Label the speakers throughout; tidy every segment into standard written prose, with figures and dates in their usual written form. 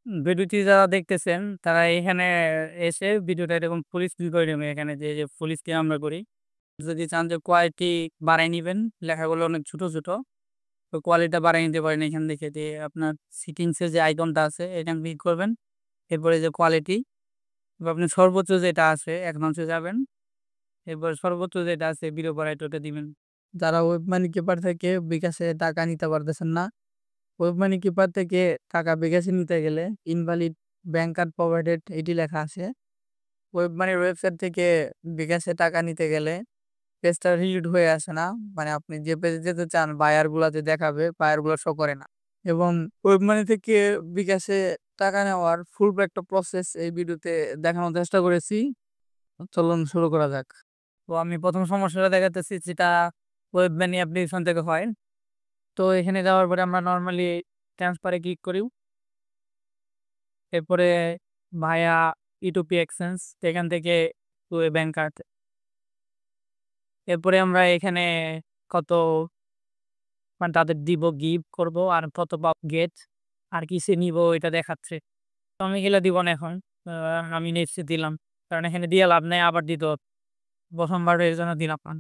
Speaker 1: ভিডিওটি যারা দেখতেছেন তারা এখানে এসে ভিডিওটা এরকম ফুল স্ক্রিন করে নেবেন। এখানে যে ফুল স্ক্রিন আমরা করি। যদি চান যে কোয়ালিটি বাড়ায় নিবেন, লেখাগুলো অনেক ছোট, ছোট। তো কোয়ালিটিটা বাড়ায় নিতে পারেন এখান থেকে যে আপনার সেটিংস এর যে আইকনটা আছে এটা ক্লিক করবেন। এরপরে যে কোয়ালিটি বা আপনি সর্বোচ্চ যেটা আছে অ্যাডভান্সে যাবেন। এরপর সর্বোচ্চ যেটা আছে ভিডিও কোয়ালিটি ওটা দিবেন। যারা ওয়েব মানি কিপার থেকে বিকাশে টাকা নিতে পারতেছেন না, ওয়েব মানি কিপার থেকে টাকা বিকাশে নিতে গেলে ইনভ্যালিড ব্যাংক কার্ড প্রভাইডেড এটি লেখা আছে। ওয়েব মানির ওয়েবসাইট থেকে বিকাশে টাকা নিতে গেলে পেজটা রিলোড হয়ে আসে না। মানে আপনি যে পেজে যেতে চান বায়ার গুলা যে দেখাবে, বায়ার গুলা শো করে না। এবং ওয়েব মানি থেকে বিকাশে টাকা নেওয়ার ফুল একটা প্রসেস এই ভিডিওতে দেখানোর চেষ্টা করেছি। চলুন শুরু করা যাক। তো আমি প্রথম সমস্যাটা দেখাতেছি যেটা ওয়েব মানি অ্যাপ্লিকেশন থেকে হয়। তো এখানে যাওয়ার পরে আমরা নরমালি ট্রান্সফারে ক্লিক করি। এরপরে ভায়া E2P এক্সচেঞ্জ এখান থেকে টু এ ব্যাংক কার্ড। এরপরে আমরা এখানে কত মানে তাদের দিব, গিভ করব আর কত পাব গেট আর কিসে নিব এটা দেখাচ্ছে। তো আমি এগুলা দিব না এখন। আমি নেক্সট দিলাম। কারণ এখানে দিয়ে লাভ নাই, আবার দিতে হবে। প্রথমবার এর জন্য দিলাম না।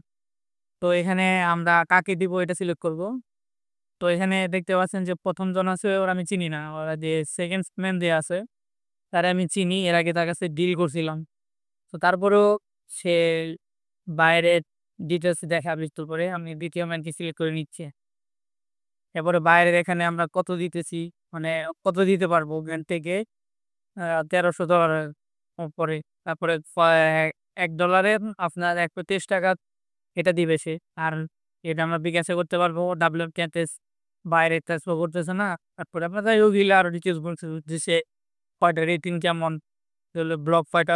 Speaker 1: তো এখানে আমরা কাকে দিব এটা সিলেক্ট করব। তো এখানে দেখতে পাচ্ছেন যে ১ম জন আছে ওরা আমি চিনি না। ওরা যে সেকেন্ড ম্যান যে আছে তারে আমি চিনি। এর আগে তার কাছে ডিল করছিলাম। তো তারপরেও সে বাইরের ডিটেইলস দেখাবে একটু পরে। আমি ২য় ম্যানকে সিলেক্ট করে নিচ্ছি। এরপরে বাইরের এখানে আমরা কত দিতেছি, মানে কত দিতে পারবো ওখান থেকে $১,৩০০ উপরে। তারপরে $১ আপনার ৳১৩০ এটা দিবে সে। আর এটা আমরা বিকাশে করতে পারবো। WMTS বাইরে ট্রান্সফার করতেছে না। তারপরে আমরা যাই হোক এগুলা আরো ডিটেইলস বলছে যে সে কয়টা রেটিং কেমন, ব্লগ কয়টা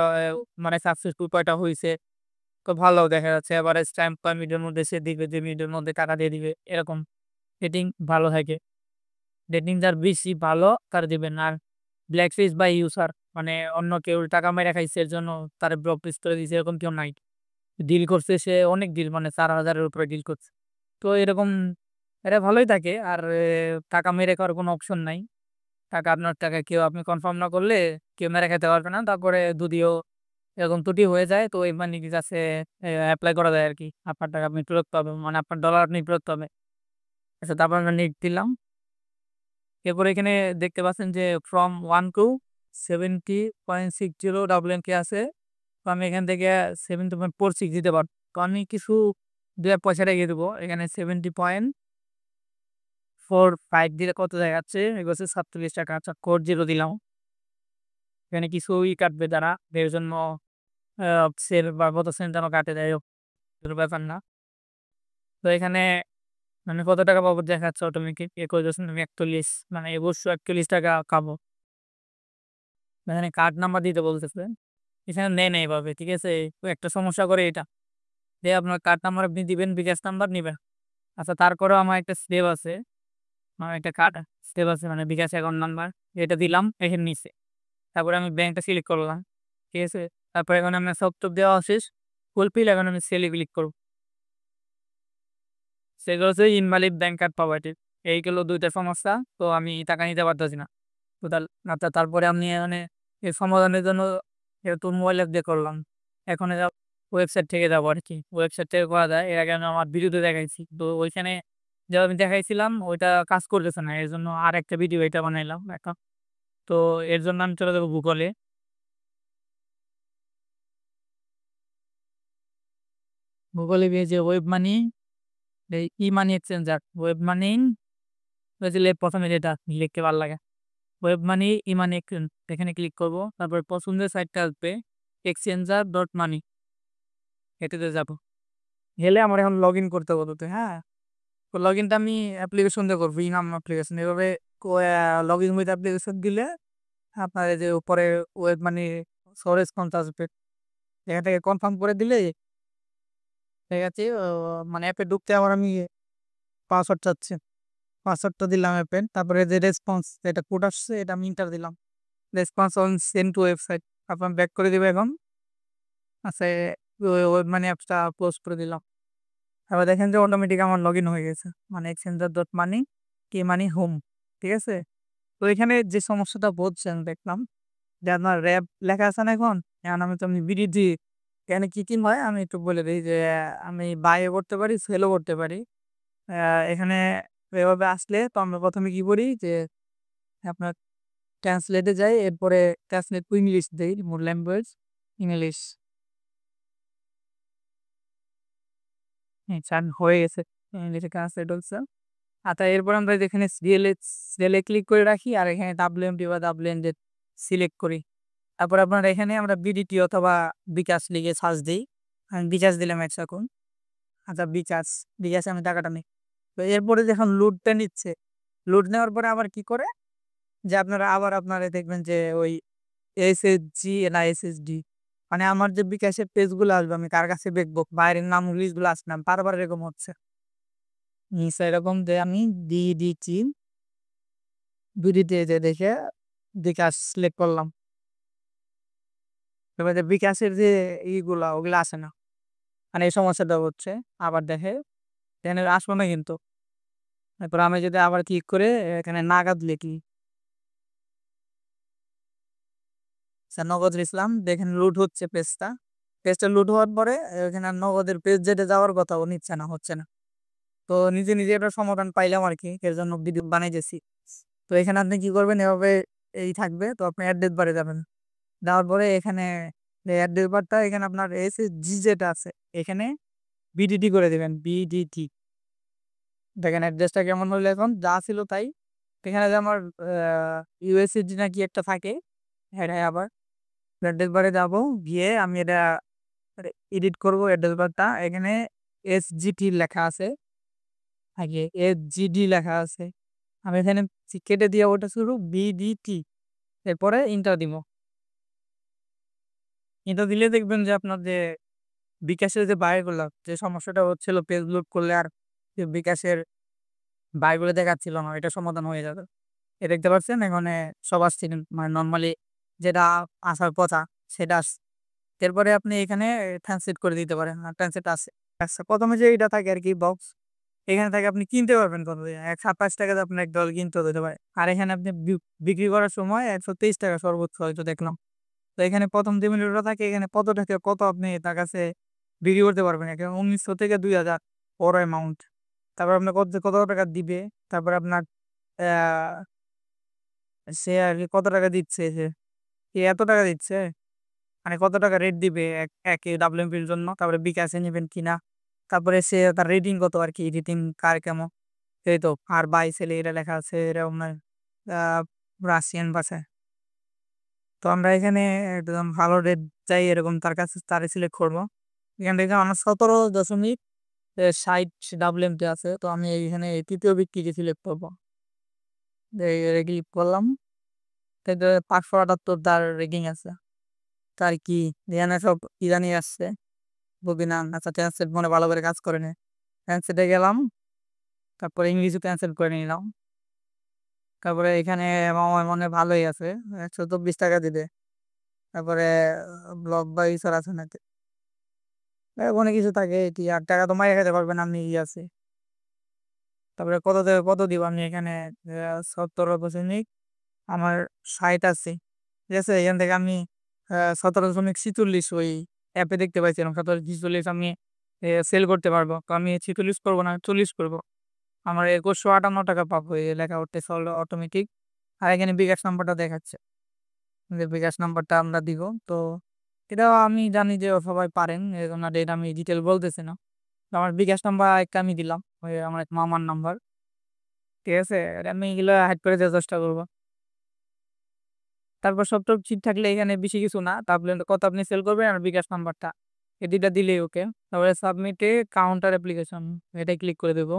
Speaker 1: মানে সাকসেসফুল কয়টা হইছে। তো ভালো দেখা যাচ্ছে এভারেজ টাইম কয় মিনিটের মধ্যে সে দিবে, ২ মিনিটের মধ্যে টাকা দিয়ে দিবে। এরকম রেটিং ভালো থাকে। রেটিং যার বেশি ভালো তার দিবেন। আর ব্ল্যাকলিস্ট বা ইউজার মানে অন্য কেউ টাকা মাইরা খাইছে এর জন্য তারে ব্লক লিস্ট করে দিয়েছে এরকম কেউ নাই। ডিল করছে সে অনেক ডিল, মানে ৪,০০০ এর উপরে ডিল করছে। তো এরকম এটা ভালোই থাকে। আর টাকা মেরে খাওয়ার কোনো অপশন নাই। টাকা আপনার টাকা কেউ আপনি কনফার্ম না করলে কেউ মেরে খাইতে পারবে না। তারপরে যদিও এরকম ত্রুটি হয়ে যায় তো এই মানির কাছে এপ্লাই করা যায় আরকি। আপনার টাকা আপনি ফেরত পাবেন। মানে আপনার ডলার আপনি ফেরত পাবেন। আচ্ছা, তারপর আমরা নেক্সট দিলাম। এরপরে এখানে দেখতে পাচ্ছেন যে from 1 to 70.60 WMK আছে। তো আমি এখান থেকে 70.46 দিতে পারব। তো আমি কিছু ২ পয়সা রেখে দেবো। এখানে 70.45 দিলে কত দেখাচ্ছে? এগুলো হচ্ছে ৳৪৭। আচ্ছা, কোড 0 দিলাম। এখানে কিছু কাটবে তারা। এর জন্য আ সেল বা কত সেন্ট যেন কাটে, যাই হোক কোনো ব্যাপার না। তো এখানে মানে কত টাকা পাবো দেখাচ্ছে অটোমেটিক। ২১.৪১ মানে অবশ্য ৳৪১ খাবো। এখানে কার্ড নাম্বার দিতে বলতেছে। এখানে নেয় না এভাবে, ঠিক আছে? তো একটা সমস্যা করে এটা। যে আপনার কার্ড নাম্বার আপনি দিবেন, বিকাশ নাম্বার নিবেন। আচ্ছা, তারপরেও আমার একটা স্টেপ আছে। আমার একটা কার্ড স্টেপ আছে মানে বিকাশ অ্যাকাউন্ট নাম্বার। এটা দিলাম, এখানে নিছে। তারপরে আমি ব্যাংকটা সিলেক্ট করলাম। ঠিক আছে? তারপরে এখন আমার সব টপ দেওয়া শেষ। ফুলফিল, এখন আমি সেলে ক্লিক করব। সেগুলো হচ্ছে ইনভ্যালিড ব্যাংক কার্ড প্রভাইডেড। এইগুলো ২ টা সমস্যা। তো আমি টাকা নিতে পারতেছি না। টোটাল আচ্ছা, তারপরে আমি মানে এর সমাধানের জন্য যেহেতু মোবাইল অ্যাপ দিয়ে করলাম। এখন এটা ওয়েবসাইট থেকে যাবো আরকি। ওয়েবসাইট থেকে করা যায়। এর আগে আমি আমার ভিডিওতে দেখাইছি। তো ওইখানে যেভাবে আমি দেখাইছিলাম ওইটা কাজ করতেছে না। এজন্য আরেকটা ভিডিও এটা বানাইলাম এখন। তো এর জন্য আমি চলে যাবো Google এ। Google এ গিয়ে যে ওয়েব মানি, এই ই-মানি এক্সচেঞ্জার, ওয়েব মানি ওই যে ১ম এ যেটা লিখতে ভাল লাগে। ওয়েব মানি, ই-মানি এক্সচেঞ্জ এখানে ক্লিক করব। তারপরে পছন্দের সাইটটা আসবে exchanger.money, এটাতে যাব। গেলে আমার এখন লগইন করতে হবে ওটাতে, হ্যাঁ? তো লগইনটা আমি অ্যাপ্লিকেশন দিয়ে করব। ইনাম অ্যাপ্লিকেশন এভাবে লগইন উইথ অ্যাপ্লিকেশন দিলে আপনার এই যে উপরে ওয়েব মানি স্টোরেজ কন্ট আসবে। এখান থেকে কনফার্ম করে দিলে ঠিক আছে। মানে অ্যাপে ঢুকতে আবার আমি পাসওয়ার্ড চাচ্ছে। পাসওয়ার্ডটা দিলাম অ্যাপের। তারপরে যে রেসপন্স যেটা কোড আসছে এটা আমি এন্টার দিলাম। Response on send to website. তারপর আমি ব্যাক করে দিব এখন। আচ্ছা, ওয়েব মানি অ্যাপসটা ক্লোজ করে দিলাম। এবার দেখেন যে অটোমেটিক আমার লগইন হয়ে গেছে। মানে exchanger.money, কে মানি হোম। ঠিক আছে? তো এখানে যে সমস্যাটা বলছেন দেখলাম যে আপনার র‍্যাপ লেখা আছে না এখন? এখন আমি তো এমনি বিডিটি এখানে কি হয় আমি একটু বলে দেই যে আমি বাইও করতে পারি, সেলও করতে পারি। আ এখানে এভাবে আসলে তো আমরা ১ম এ কি করি যে আপনার ট্রান্সলেট এ যাই, এরপরে ট্রান্সলেট টু ইংলিশ দেই, মোর ল্যাঙ্গুয়েজ ইংলিশ। আচ্ছা হয়ে গেছে। ইংলিশে ট্রান্সলেট হচ্ছে। আচ্ছা এরপর আমরা যেখানে সিএলএ ক্লিক করে রাখি আর এখানে WMD বা WNZ সিলেক্ট করি। তারপর আপনার এখানে আমরা বিডিটি অথবা বিকাশ লিখে সার্চ দেই। আমি বিকাশ দিলাম এক সেকন্ড। আচ্ছা বিকাশে আমি টাকাটা নেই। তো এরপরে যখন লোডটা নিচ্ছে, লোড নেওয়ার পরে আবার কি করে যে আপনারা আবার আপনারা দেখবেন যে ওই এসএসজি না এসএসডি মানে আমার যে বিকাশের পেজগুলো আসবে আমি কার কাছে দেখবো, বাইরের নাম লিস্টগুলো আসছে না। বারবার এরকম হচ্ছে। নিচে এরকম যে আমি দিচ্ছি, বিডিতে যে দেখে বিকাশ সিলেক্ট করলাম। এবারে বিকাশের যে ওগুলা আসে না। মানে এই সমস্যাটা হচ্ছে। আবার দেখে এখানে আসলো না কিন্তু। তারপর আমি যদি আবার ক্লিক করে এখানে নাগাদ লিখি, আচ্ছা নগদ লিখলাম, দেখেন লুট হচ্ছে পেজটা। পেজটা লুট হওয়ার পরে এখানে আর নগদের পেজ যেটা যাওয়ার কথা ও নিচ্ছে না, হচ্ছে না। তো নিজে এটার সমাধান পাইলাম আরকি। এর জন্য ভিডিও বানাইতেছি। তো এখানে আপনি কি করবেন এভাবে থাকবে। তো আপনি অ্যাড্রেস বারে যাবেন। যাওয়ার পরে এখানে অ্যাড্রেস বারটা এখানে আপনার এসএসজি যেটা আছে এখানে বিডিটি করে দিবেন। বিডিটি দেখেন অ্যাড্রেসটা কেমন হলো এখন যা ছিল তাই। এখানে যে আমার ইউএসএসডি না কি একটা থাকে, হ্যাঁ আবার অ্যাড্রেস বারে যাবো, গিয়ে আমি এটা এডিট করব অ্যাড্রেস বারটা। এখানে এসজিটি লেখা আছে, আগে এসজিডি লেখা আছে। আমি এখানে কেটে দিয়ে ওটা শুরু বিডিটি, এরপরে ইন্টার দিব। ইন্টার দিলে দেখবেন যে আপনার যে বিকাশের যে বায়োগুলা যে সমস্যাটা হচ্ছিল পেজ লোড করলে আর যে বিকাশের বায়োগুলো দেখাচ্ছিল না, এটা সমাধান হয়ে যাবে। দেখতে পাচ্ছেন এখানে সব আসছে মানে নরমালি যেটা আসার কথা সেটা আসছে। এরপরে আপনি এখানে ট্রান্সলেট করে দিতে পারেন। আর ট্রান্সলেট আছে। আচ্ছা ১ম এ যে এটা থাকে আরকি বক্স, এখানে থেকে আপনি কিনতে পারবেন কত দিয়ে? ৳৫৭ তে আপনার $১ কিনতে হতে পারে। আর এখানে আপনি বিক্রি করার সময় ৳১২৩ সর্বোচ্চ হয়তো দেখলাম। তো এখানে ১ম যে মূল্যটা থাকে এখানে কত থেকে কত আপনি তার কাছে বিক্রি করতে পারবেন। এখানে ১৯০০ থেকে ২০০০ বড় অ্যামাউন্ট। তারপর আপনার কত টাকা দিবে, তারপরে আপনার অ্যা সে আরকি কত টাকা দিচ্ছে সে? সে এত টাকা দিচ্ছে? মানে কত টাকা রেট দিবে এক WMP এর জন্য? তারপরে বিকাশে নিবেন কিনা? তারপরে সে তার রেটিং কত আরকি, রেটিং কার কেমন? এই তো আর বাই সেল এটা লেখা আছে, এটা আপনার আ রাশিয়ান ভাষায়। তো আমরা এখানে একদম ভালো রেট চাই এরকম তার কাছে তারে সিলেক্ট করব। এখান থেকে আমার ১৭.৬০ WMP আছে। তো আমি এইখানে ৩য় বিক্রিকে সিলেক্ট করব। ক্লিক করলাম। এতে ৫৭৮ তার রেটিং আছে। তার কি এখানে সব ইরানি আসছে। বগিনা আচ্ছা ট্রান্সলেট মনে ভালো করে কাজ করে নাই। ট্রান্সলেটে গেলাম। তারপরে ইংলিশে ট্রান্সলেট করে নিলাম। তারপরে এখানে আমার মনে হয় ভালোই আছে। ৳১২৪ দিবে। তারপরে ব্লক বা ইসর আছে নাকি? অনেক কিছু থাকে এটি আর টাকা তো মাইরা খাইতে পারবেন আপনি আছে। তারপরে কত থেকে কত দিব আমি এখানে ১৭ আমার ৬০ আছে। ঠিক আছে? এখান থেকে আমি ১৭.৪৬ ওই অ্যাপে দেখতে পাইছিলাম। ১৭.৪৬ আমি সেল করতে পারবো। তো আমি ৪৬ করব না ৪০ করব। আমার ৳২১৫৮ পাবো এই লেখা উঠতেছে অটোমেটিক। আর এখানে বিকাশ নাম্বারটা দেখাচ্ছে। যে বিকাশ নাম্বারটা আমরা দিব। তো এটাও আমি জানি যে সবাই পারেন। এজন্য এটা আমি ডিটেইল বলতেছি না। তো আমার বিকাশ নাম্বার একটা আমি দিলাম। ওই আমার এক মামার নাম্বার। ঠিক আছে? এটা আমি এগুলা হাইড করে দেওয়ার চেষ্টা করব। তারপর সব ঠিক থাকলে এখানে বেশি কিছু না। তারপরে কত আপনি সেল করবেন আর বিকাশ নাম্বারটা। এই ২ টা দিলেই ওকে। তারপরে সাবমিটে কাউন্টার অ্যাপ্লিকেশন এটাই ক্লিক করে দেব।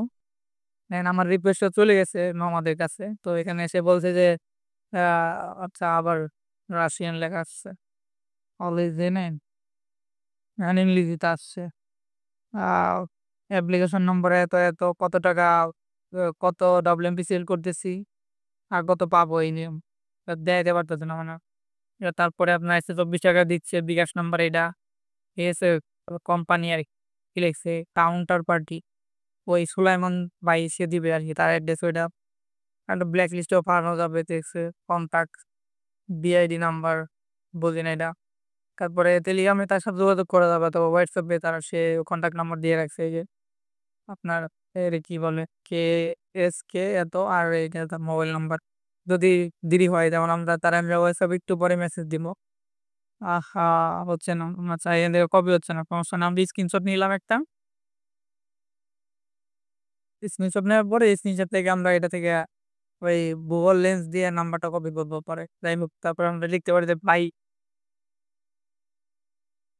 Speaker 1: দেন আমার রিকোয়েস্টটা চলে গেছে মামাদের কাছে। তো এখানে এসে বলছে যে আ আচ্ছা আবার রাশিয়ান লেখা আসছে। অলওয়েজ জেনে ইংরেজিতে আসছে। আ অ্যাপ্লিকেশন নম্বরে এত কত টাকা কত WMP সেল করতেছি আর কত পাবো এই নিয়ম। দেখাইতে পারতেছে না মানে। তারপরে আপনার ৳১২৪ দিচ্ছে বিকাশ নাম্বার এটা। ঠিক আছে? কোম্পানি আর কি লিখছে কাউন্টার পার্টি। ওই সুলাইমান ভাই সে দিবে আরকি তার অ্যাড্রেস ওইটা। একটা ব্ল্যাক লিস্টেও পাঠানো যাবে টেক্সটে, কনট্যাক্ট, বিআইডি নাম্বার, বুঝি না এটা। তারপরে টেলিগ্রামে তার সাথে যোগাযোগ করা যাবে, অথবা হোয়াটসঅ্যাপে সে কনট্যাক্ট নাম্বার দিয়ে রাখছে এই যে আপনার কি বলে KSK এত, আর এইটা তার মোবাইল নাম্বার। যদি দেরি হয় যেমন আমি হোয়াটসঅ্যাপে একটু পরে মেসেজ দিব। আহা! হচ্ছে না। আচ্ছা এখান থেকে কপি হচ্ছে না। সমস্যা নাই। আমি স্ক্রিনশট নিলাম একটা। স্ক্রিনশট নেওয়ার পরে এই স্ক্রিনশট থেকে আমরা এটা থেকে ওই Google লেন্স দিয়ে নাম্বারটা কপি করব পরে। যাই হোক, তারপরে আমরা লিখতে পারি যে ভাই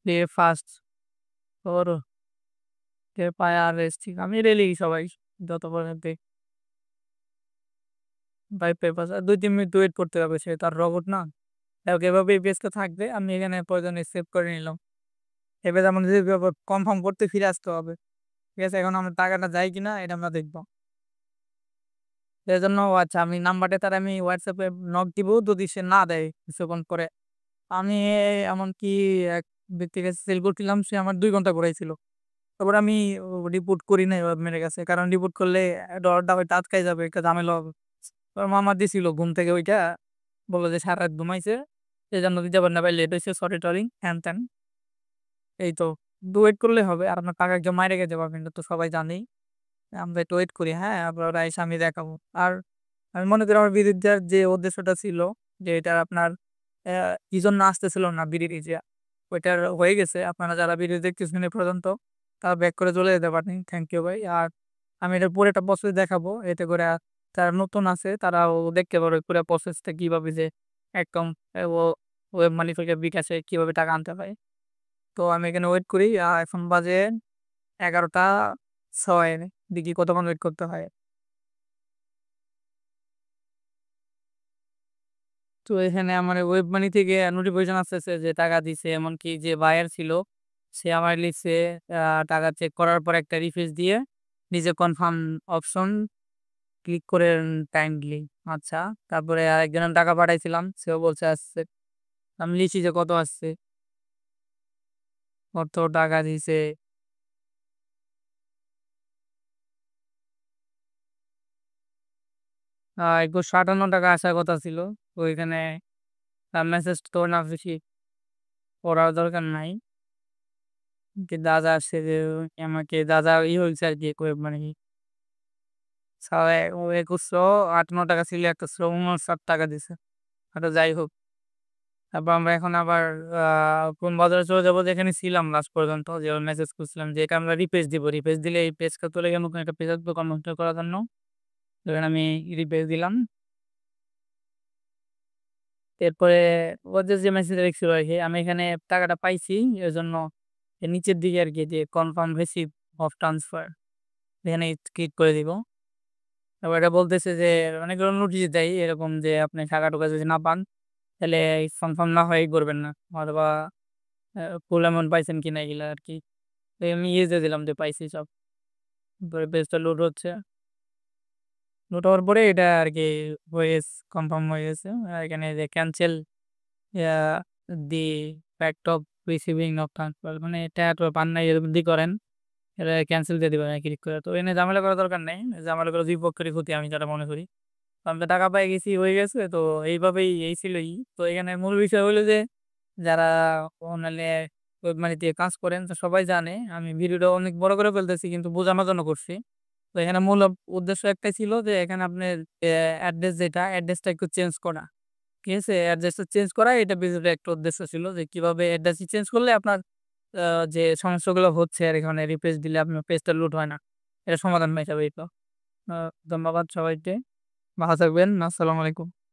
Speaker 1: কে ফার্স্ট ওর কে পায় আর রেস্টিং। আমি এটাই লিখি সবাই যত পর্যন্ত ভাই পেপারস ২-৩ মিনিট ওয়েট করতে হবে, সে তার রোবট না। যাই হোক, এভাবে এই পেজটা থাকবে। আমি এখানে প্রয়োজনে সেভ করে নিলাম। এবার আমাদের কনফার্ম করতে ফিরে আসতে হবে। ঠিক আছে? এখন আমার টাকাটা যায় কিনা এটা আমরা দেখব। এজন্য আচ্ছা আমি নাম্বারটা আমি WhatsApp এ নক দিব, যদি সে না দেয় কিছুক্ষণ পরে। আমি এমনকি এক ব্যক্তির কাছে সেল করছিলাম, সে আমার ২ ঘন্টা ঘুরাইছিল। তারপরে আমি রিপোর্ট করি নাই ওয়েবম্যানের কাছে। কারণ রিপোর্ট করলে অর্ডারটা হয়তো আটকায় যাবে, একটা ঝামেলা হবে। ওর মামা দিছিল ঘুম থেকে উইঠা, বলল যে সারারাত ঘুমাইছে। এজন্য দিতে পারে না, ভাই লেট হইছে, সরি টরি হ্যান-ত্যান। এই তো ওয়েট করলেই হবে। আর আপনার টাকা একদম মাইরে খেতে পারবেন, এটা তো সবাই জানেই। আমরা একটু ওয়েট করি, হ্যাঁ? আপনারা আইসা আমি দেখাবো। আর আমি মনে করি আমার বিরুদ্ধে যে উদ্দেশ্যটা ছিল যে এটার আপনার কি জন্য আসতেছিল না বিডি রিজিয়া, ওইটার হয়ে গেছে। আপনারা যারা ভিডিও দেখতেছেন এ পর্যন্ত তারা ব্যাক করে চলে যেতে পারেন। থ্যাংক ইউ ভাই। আর আমি এটার পুরোটা প্রসেস দেখাবো। এতে করে যারা নতুন আছে তারাও দেখতে পারবে পুরা প্রসেসটা কিভাবে যে একদম ও ওয়েব মানি থেকে বিকাশে কিভাবে টাকা আনতে হয়। তো আমি এখানে ওয়েট করি। এখন বাজে 11টা 6, দেখি কতক্ষণ ওয়েট করতে হয়। তো এখানে আমার ওয়েব মানি থেকে নোটিফিকেশন আসতেছে যে টাকা দিছে। এমনকি যে বায়ার ছিল সে আমার লিখছে টাকা চেক করার পর একটা রিফ্রেশ দিয়ে নিজে কনফার্ম অপশন ক্লিক করেন কাইন্ডলি। আচ্ছা, তারপরে আরেকজনের টাকা পাঠাইছিলাম, সেও বলছে আসছে। আমি লিখছি যে কত আসছে, কত টাকা দিছে। ২৫৫ টাকা আসার কথা ছিল। তো ওইখানে মেসেজ তো না বেশি পড়ার দরকার নাই। যে যা আসছে যে আমাকে যা হয়েছে আরকি মানে ২৫৫৮ টাকা ছিল, একটা ছিল ৫৯ টাকা দিছে। আচ্ছা যাই হোক। তারপর আমরা এখন আবার আ কোন বাজারে চলে যাবো, যেখানে ছিলাম লাস্ট পর্যন্ত। যে মেসেজ করছিলাম যে এটা আমরা রিফ্রেশ দিব। রিফ্রেশ দিলে এই পেজটা চলে গিয়ে নতুন একটা পেজ আসবে কনভার্ট করার জন্য। তো এখানে আমি রিফ্রেশ দিলাম। এরপরে ওদের যে মেসেজটা লিখছিল আরকি, আমি এখানে টাকাটা পাইছি। এজন্য এর নিচের দিকে আরকি যে কনফার্ম রিসিভ অফ ট্রান্সফার, এখানে ক্লিক করে দিব। তারপর এটা বলতেছে যে অনেকগুলো নোটিশ দেয় এরকম যে আপনি টাকা-টুকা যদি না পান তাহলে কনফার্ম না হয়ে করবেন না। অথবা ফুল অ্যামাউন্ট পাইছেন কিনা এগুলা আরকি। তো আমি ইয়েস দিয়ে দিলাম যে পাইছি সব। তারপরে পেজটা লোড হচ্ছে। লোড হওয়ার পরে এটা আরকি কনফার্ম হয়ে গেছে। আর এখানে যে cancel yeah the fact of receiving of transfer, মানে টাকা-টুকা পান নাই এরকম যদি করেন, এটা ক্যানসেল দিয়ে দিবেন ক্লিক করে। তো এখানে ঝামেলা করার দরকার নেই। ঝামেলা করে ২ পক্ষেরই ক্ষতি, আমি যেটা মনে করি। তো আমি তো টাকা পেয়ে গেছি, হয়ে গেছে। তো এইভাবেই এই ছিলই। তো এখানে মূল বিষয় হইলো যে যারা অনলাইনে ওয়েব মানি দিয়ে কাজ করেন তো সবাই জানে। আমি ভিডিওটা অনেক বড় করে ফেলতেছি কিন্তু বোঝানোর জন্য করছি। তো এখানে মূল উদ্দেশ্য একটাই ছিল যে এখানে আপনার অ্যাড্রেস যেটা, অ্যাড্রেসটা একটু চেঞ্জ করা। ঠিক আছে? অ্যাড্রেসটা চেঞ্জ করা, এটা বেসিক্যালি একটা উদ্দেশ্য ছিল যে কিভাবে অ্যাড্রেসটি চেঞ্জ করলে আপনার আ যে সমস্যাগুলো হচ্ছে আর এখানে রিফ্রেশ দিলে আপনার পেজটা লোড হয় না। এটা সমাধান হিসাবে হইতো। আ ধন্যবাদ সবাইকে। ভালো থাকবেন। আসসালামু আলাইকুম।